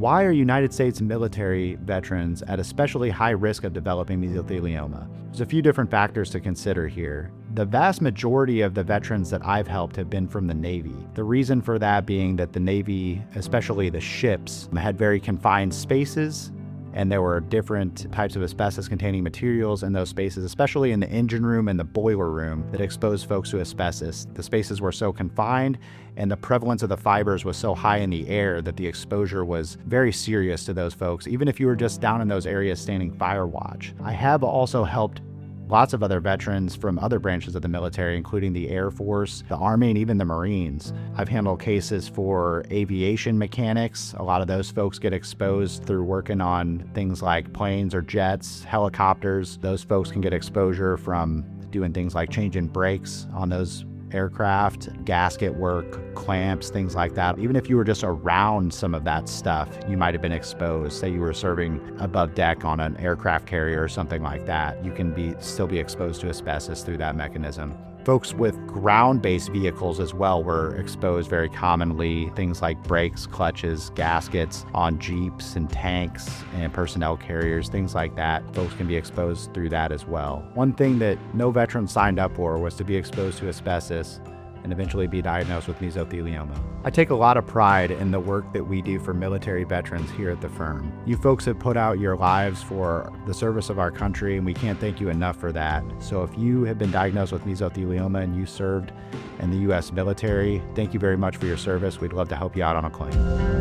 Why are United States military veterans at especially high risk of developing mesothelioma? There's a few different factors to consider here. The vast majority of the veterans that I've helped have been from the Navy. The reason for that being that the Navy, especially the ships, had very confined spaces, and there were different types of asbestos-containing materials in those spaces, especially in the engine room and the boiler room, that exposed folks to asbestos. The spaces were so confined, and the prevalence of the fibers was so high in the air that the exposure was very serious to those folks, even if you were just down in those areas standing fire watch. I have also helped lots of other veterans from other branches of the military, including the Air Force, the Army, and even the Marines. I've handled cases for aviation mechanics. A lot of those folks get exposed through working on things like planes or jets, helicopters. Those folks can get exposure from doing things like changing brakes on those aircraft, gasket work, clamps, things like that. Even if you were just around some of that stuff, you might have been exposed. Say you were serving above deck on an aircraft carrier or something like that. You can still be exposed to asbestos through that mechanism. Folks with ground-based vehicles as well were exposed very commonly. Things like brakes, clutches, gaskets on Jeeps and tanks and personnel carriers, things like that. Folks can be exposed through that as well. One thing that no veteran signed up for was to be exposed to asbestos and eventually be diagnosed with mesothelioma. I take a lot of pride in the work that we do for military veterans here at the firm. You folks have put out your lives for the service of our country, and we can't thank you enough for that. So if you have been diagnosed with mesothelioma and you served in the U.S. military, thank you very much for your service. We'd love to help you out on a claim.